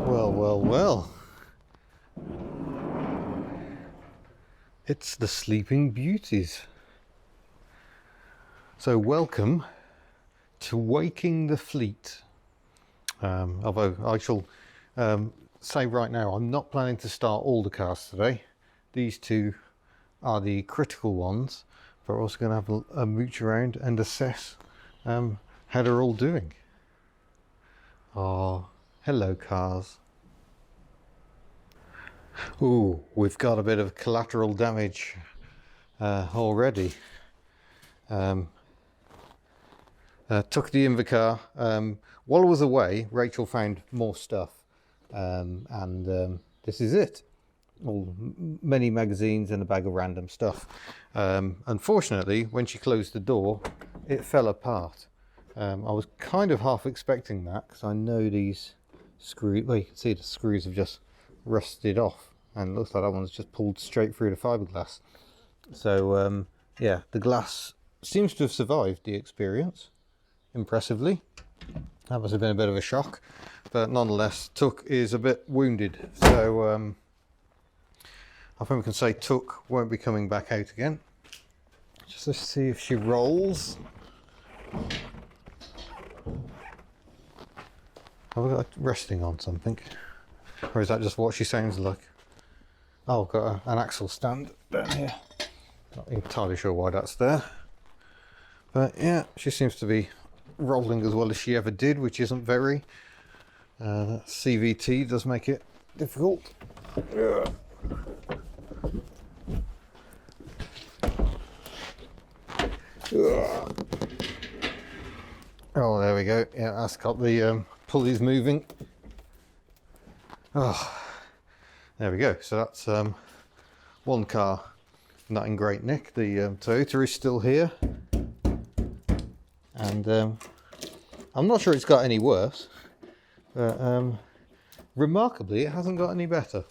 Well, well, well. It's the Sleeping Beauties. So welcome to Waking the Fleet. Although I shall say right now, I'm not planning to start all the cars today. These two are the critical ones, but we're also going to have a mooch around and assess how they're all doing. Oh, hello cars. Ooh, we've got a bit of collateral damage already. Took the Invacar. While I was away, Rachel found more stuff, and this is it. Many magazines and a bag of random stuff. Unfortunately, when she closed the door, it fell apart. I was kind of half expecting that, because I know these screws, well, you can see the screws have just rusted off, and it looks like that one's just pulled straight through the fiberglass. So yeah, the glass seems to have survived the experience impressively. That must have been a bit of a shock, but nonetheless Tuck is a bit wounded, so I think we can say Tuck won't be coming back out again. Just let's see if she rolls. Have I got resting on something, or is that just what she sounds like? Oh, I've got an axle stand down here. Not entirely sure why that's there, but yeah, she seems to be rolling as well as she ever did, which isn't very. CVT does make it difficult. Oh, there we go. Yeah, that's got the pulleys moving. Oh, there we go. So that's one car not in great nick. The Toyota is still here, and I'm not sure it's got any worse, but remarkably it hasn't got any better.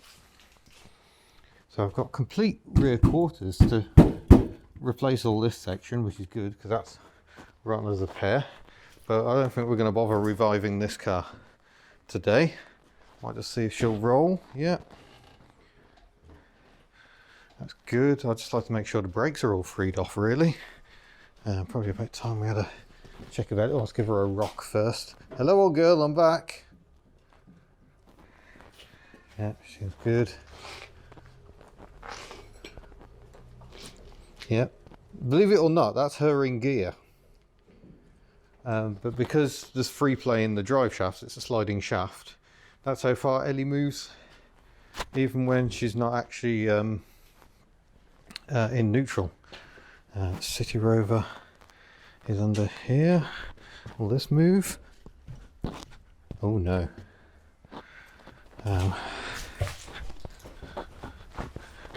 So I've got complete rear quarters to replace all this section, which is good because that's run as a pair, but I don't think we're going to bother reviving this car today. Might just see if she'll roll. Yeah, that's good. I'd just like to make sure the brakes are all freed off, really. Probably about time we had a check of it. Oh, let's give her a rock first. Hello, old girl, I'm back. Yeah, she's good. Yeah, believe it or not, that's her in gear. But because there's free play in the drive shafts, it's a sliding shaft. That's how far Ellie moves, even when she's not actually in neutral. CityRover is under here. Will this move? Oh no.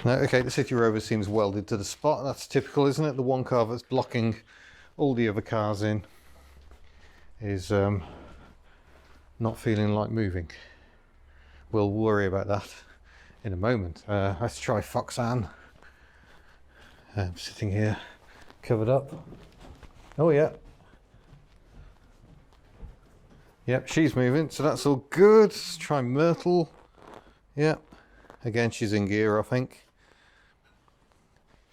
No, okay, the CityRover seems welded to the spot. That's typical, isn't it? The one car that's blocking all the other cars in is not feeling like moving. We'll worry about that in a moment. Let's try Foxanne. Sitting here, covered up. Oh yeah. Yep, she's moving, so that's all good. Let's try Myrtle. Yep. Again, she's in gear, I think.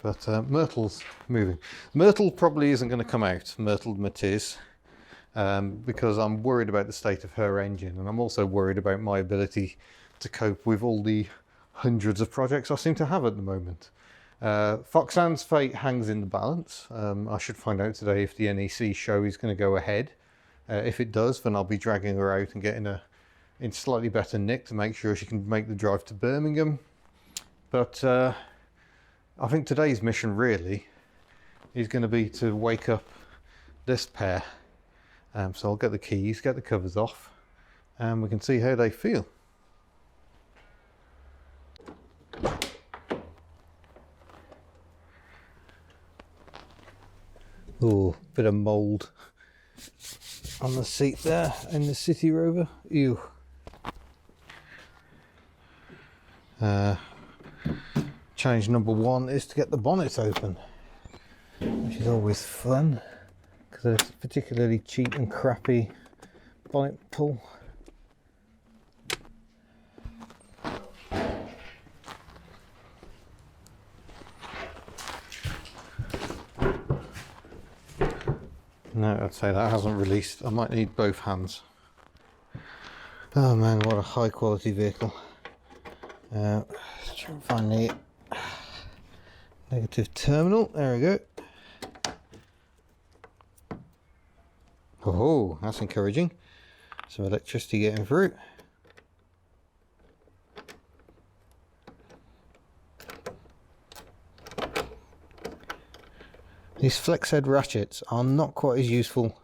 But Myrtle's moving. Myrtle probably isn't going to come out, Myrtle Matiz, because I'm worried about the state of her engine, and I'm also worried about my ability to cope with all the hundreds of projects I seem to have at the moment. Foxanne's fate hangs in the balance. I should find out today if the NEC show is going to go ahead. If it does, then I'll be dragging her out and getting her in slightly better nick to make sure she can make the drive to Birmingham. But I think today's mission really is going to be to wake up this pair. So I'll get the keys, get the covers off, and we can see how they feel. Oh, bit of mould on the seat there in the CityRover. Ew. Challenge number one is to get the bonnet open, which is always fun because it's particularly cheap and crappy bonnet pull. No, I'd say that hasn't released. I might need both hands. Oh man, what a high quality vehicle. Let's try and find the negative terminal. There we go. Oh, that's encouraging. Some electricity getting through. These flex head ratchets are not quite as useful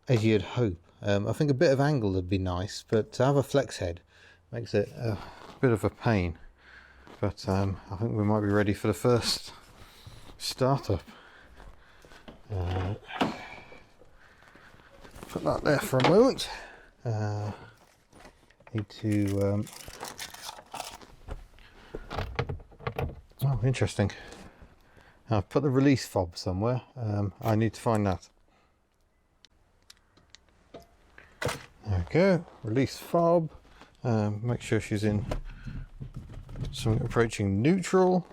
as you'd hope. I think a bit of angle would be nice, but to have a flex head makes it a bit of a pain. But I think we might be ready for the first startup. Put that there for a moment. Need to... oh, interesting. I've put the release fob somewhere. I need to find that. There we go. Release fob. Make sure she's in something approaching neutral.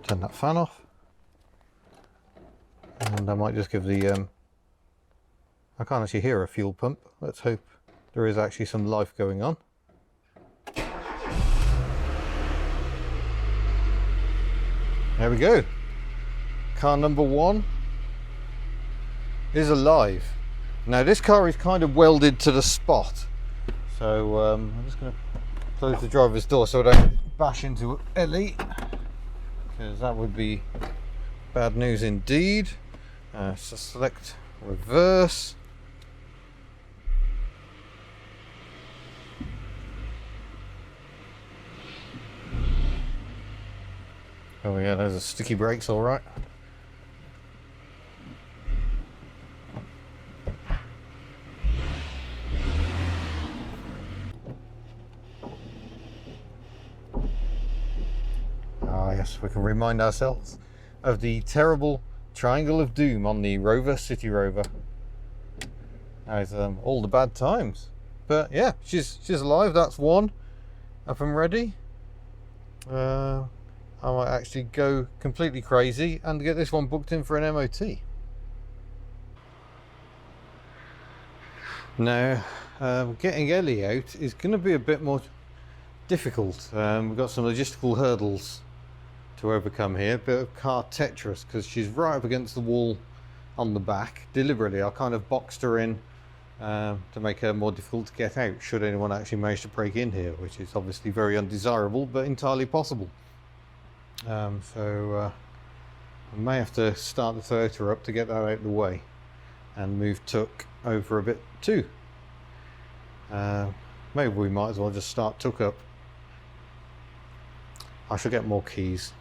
Turn that fan off. And I might just give the... I can't actually hear a fuel pump. Let's hope there is actually some life going on. There we go. Car number 1 is alive. Now this car is kind of welded to the spot, so I'm just going to close the driver's door so I don't bash into Ellie, because that would be bad news indeed. So select reverse. Oh yeah, those are sticky brakes, all right. Ah yes, we can remind ourselves of the terrible triangle of doom on the Rover, CityRover. As all the bad times. But yeah, she's alive. That's one up and ready. I might actually go completely crazy and get this one booked in for an MOT. Now, getting Ellie out is going to be a bit more difficult. We've got some logistical hurdles to overcome here. A bit of car Tetris, because she's right up against the wall on the back. Deliberately, I kind of boxed her in to make her more difficult to get out, should anyone actually manage to break in here, which is obviously very undesirable, but entirely possible. I may have to start the Toyota up to get that out of the way and move Tuk over a bit too. Maybe we might as well just start Tuk up. I shall get more keys.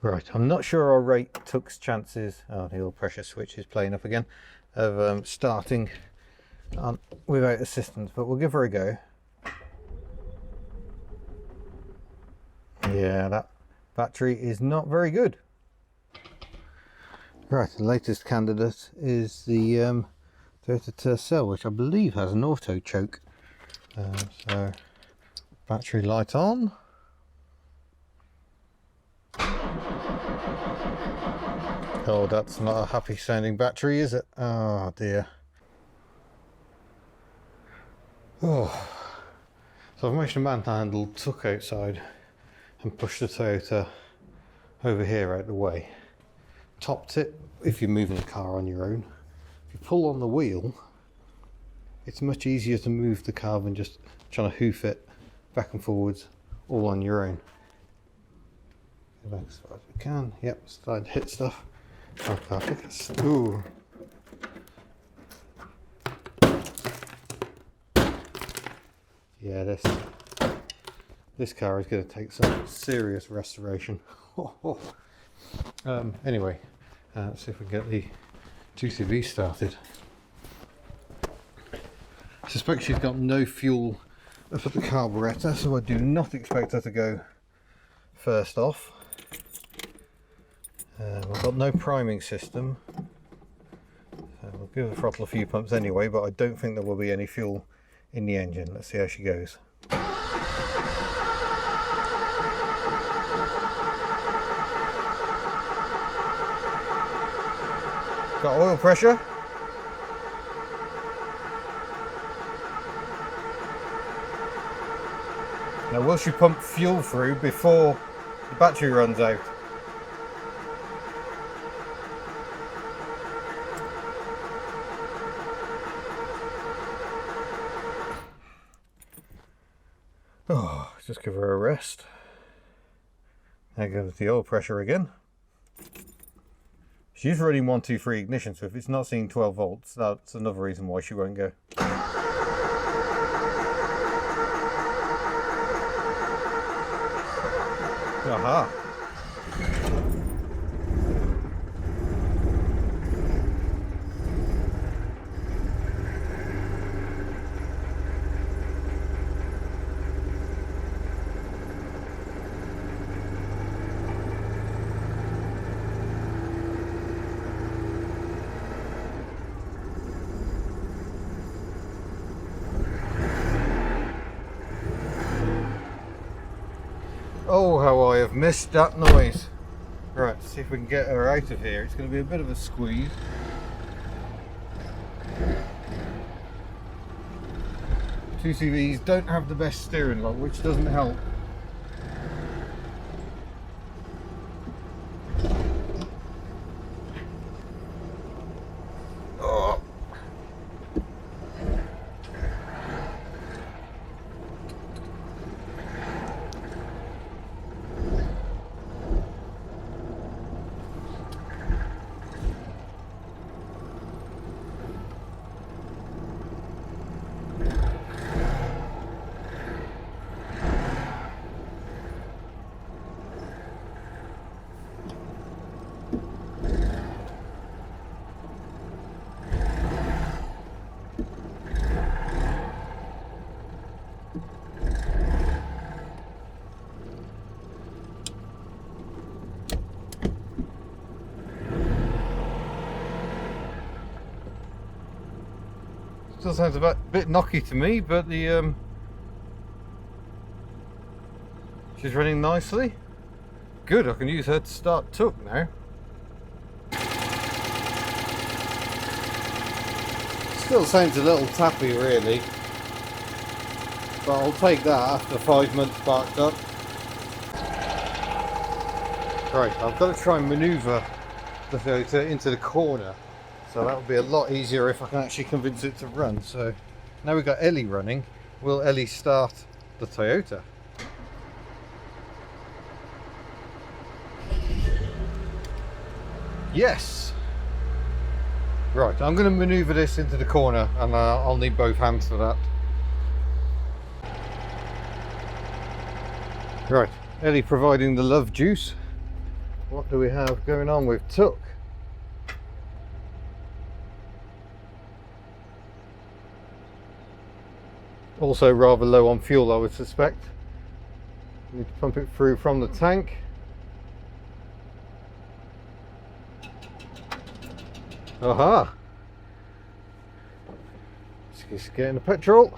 Right, I'm not sure I'll rate Tuk's chances. Oh, the oil pressure switch is playing up again, of starting without assistance, but we'll give her a go. Yeah, that battery is not very good. Right, the latest candidate is the Toyota Tercel, which I believe has an auto choke. So, battery light on. Oh, that's not a happy sounding battery, is it? Oh dear. Oh. So I've managed to manhandle Tuk outside and push the Toyota over here out the way. Top tip, if you're moving a car on your own, if you pull on the wheel, it's much easier to move the car than just trying to hoof it back and forwards all on your own. Go back as far as we can. Yep, starting to hit stuff. Oh, perfect. Ooh. Yeah, this car is going to take some serious restoration. Anyway, let's see if we can get the 2CV started. I suspect she's got no fuel for the carburettor, so I do not expect her to go first off. We've got no priming system, so we'll give the throttle a few pumps anyway, but I don't think there will be any fuel in the engine. Let's see how she goes. Got oil pressure. Now will she pump fuel through before the battery runs out? Oh, just give her a rest. There goes the oil pressure again. She's running 123 ignition, so if it's not seeing 12 volts, that's another reason why she won't go. Aha. Oh, how I have missed that noise. Right, let's see if we can get her out of here. It's going to be a bit of a squeeze. Two CVs don't have the best steering lock, which doesn't help. Oh. Still sounds a bit knocky to me, but the she's running nicely. Good, I can use her to start Took now. Still sounds a little tappy really, but I'll take that after 5 months parked up. Right, I've got to try and manoeuvre the Toyota into the corner. So that would be a lot easier if I can actually convince it to run. So now we've got Ellie running. Will Ellie start the Toyota? Yes! Right, I'm going to manoeuvre this into the corner and I'll need both hands for that. Right, Ellie providing the love juice. What do we have going on with Took? Also rather low on fuel, I would suspect. Need to pump it through from the tank. Aha! Just getting the petrol.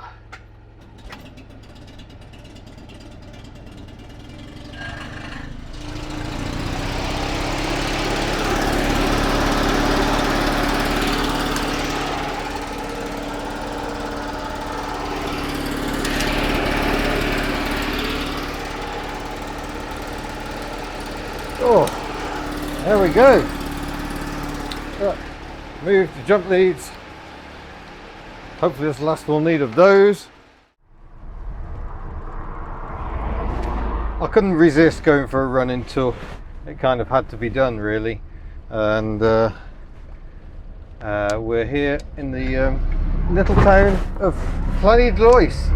Oh, there we go. Right, move to jump leads. Hopefully that's the last we'll need of those. I couldn't resist going for a run into it. Kind of had to be done really. And we're here in the little town of Llanidloes.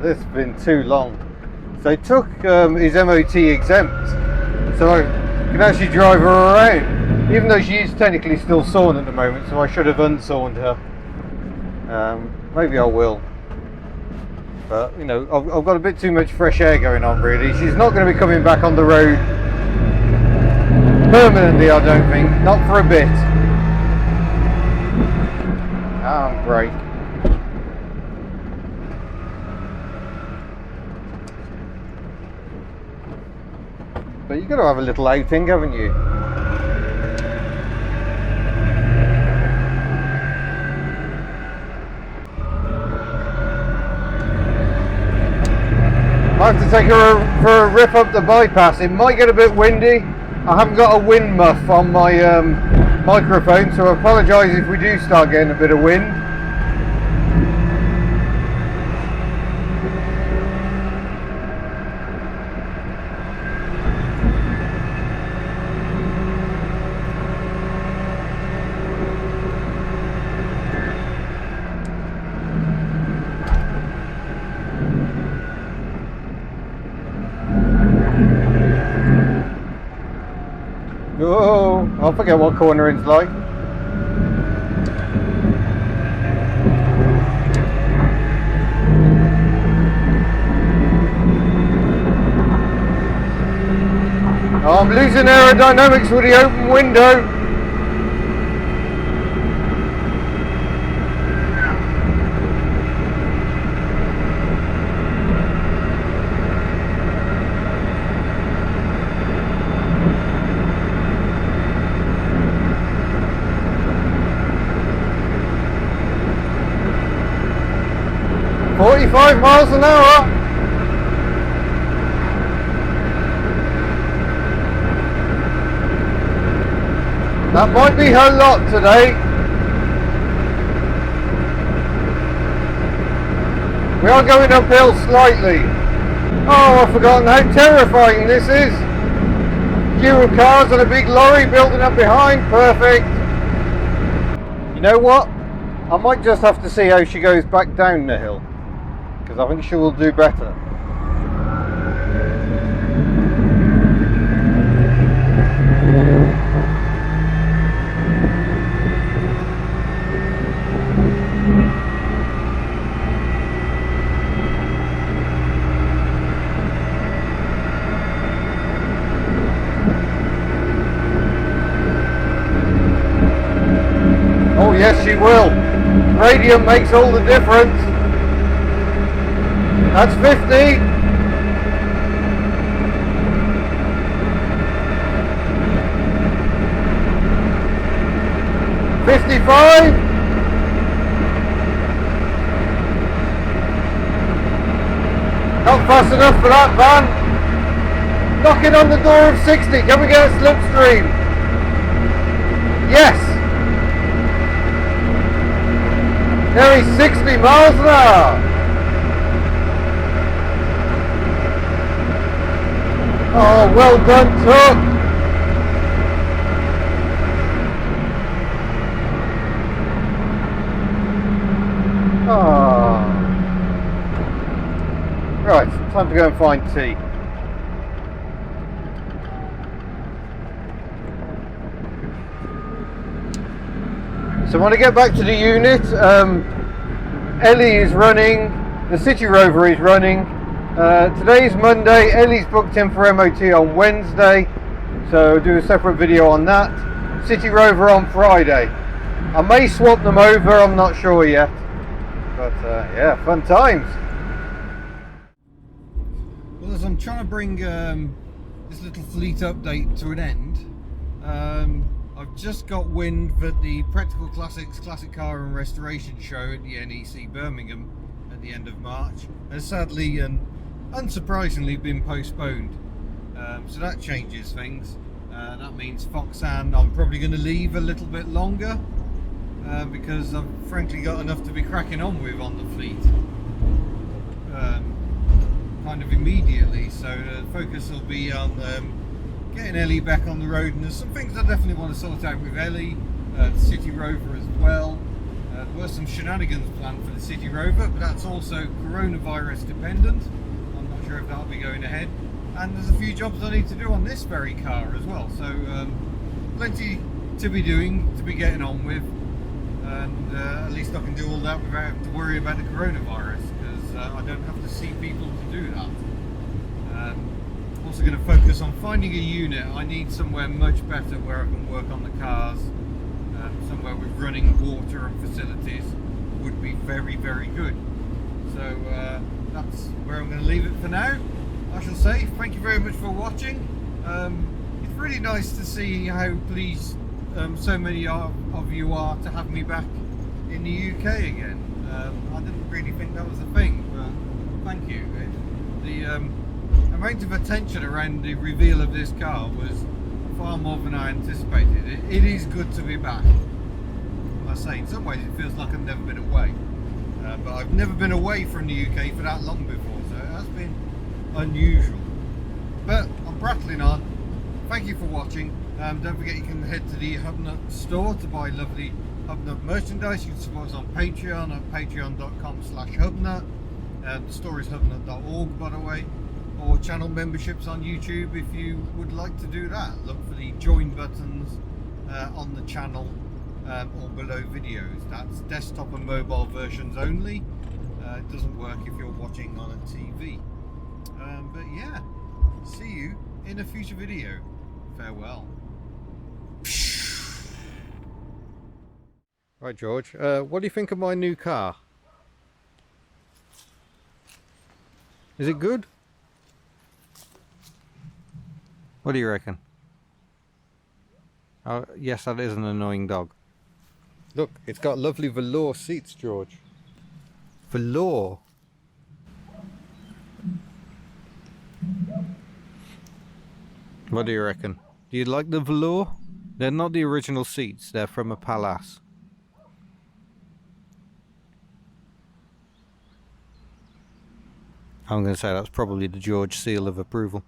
this has been too long. So it took his MOT exempt, so I can actually drive her around, even though she is technically still sawn at the moment, so I should have unsawned her. Maybe I will. But, you know, I've got a bit too much fresh air going on, really. She's not going to be coming back on the road permanently, I don't think. Not for a bit. Brake. But you've got to have a little outing, haven't you? I have to take her for a rip up the bypass. It might get a bit windy. I haven't got a wind muff on my microphone, so I apologise if we do start getting a bit of wind. Oh, I forget what cornering's like. Oh, I'm losing aerodynamics with the open window. .45 miles an hour. That might be her lot today. We are going uphill slightly. Oh, I've forgotten how terrifying this is. Queue of cars and a big lorry building up behind. Perfect. You know what? I might just have to see how she goes back down the hill, because I think she will do better. Oh yes, she will. Radium makes all the difference. That's 50. $55. Not fast enough for that van. Knocking on the door of 60. Can we get a slipstream? Yes. Nearly 60 miles an hour. Oh, well done, truck. Oh. Right, time to go and find tea. So when I get back to the unit, Ellie is running, the CityRover is running. Today's Monday, Ellie's booked in for MOT on Wednesday, so I'll do a separate video on that. CityRover on Friday. I may swap them over, I'm not sure yet, but yeah, fun times. Well, as I'm trying to bring this little fleet update to an end, I've just got wind that the Practical Classics Classic Car and Restoration Show at the NEC Birmingham at the end of March has sadly and unsurprisingly been postponed. So that changes things. That means Foxanne I'm probably going to leave a little bit longer because I've frankly got enough to be cracking on with on the fleet kind of immediately. So the focus will be on getting Ellie back on the road, and there's some things I definitely want to sort out with Ellie, the CityRover as well. were some shenanigans planned for the CityRover, but that's also coronavirus dependent. I'm not sure if that'll be going ahead. And there's a few jobs I need to do on this very car as well. So plenty to be doing, to be getting on with. And at least I can do all that without having to worry about the coronavirus, because I don't have to see people to do that. I'm also going to focus on finding a unit. I need somewhere much better where I can work on the cars. Somewhere with running water and facilities would be very, very good. So that's where I'm going to leave it for now. I shall say thank you very much for watching. It's really nice to see how pleased so many of you are to have me back in the UK again. I didn't really think that was a thing, but thank you. The amount of attention around the reveal of this car was far more than I anticipated. It is good to be back. I must say, in some ways it feels like I've never been away. But I've never been away from the UK for that long before, so it has been unusual. But I'm prattling on. Thank you for watching. Don't forget you can head to the Hubnut store to buy lovely Hubnut merchandise. You can support us on Patreon at patreon.com/Hubnut. The store is hubnut.org, by the way. Or channel memberships on YouTube if you would like to do that. Look for the join buttons on the channel or below videos. That's desktop and mobile versions only. It doesn't work if you're watching on a TV. But yeah, see you in a future video. Farewell. Right, George, what do you think of my new car? Is it good? What do you reckon? Oh, yes, that is an annoying dog. Look, it's got lovely velour seats, George. Velour. What do you reckon? Do you like the velour? They're not the original seats, they're from a Palace. I'm going to say that's probably the George seal of approval.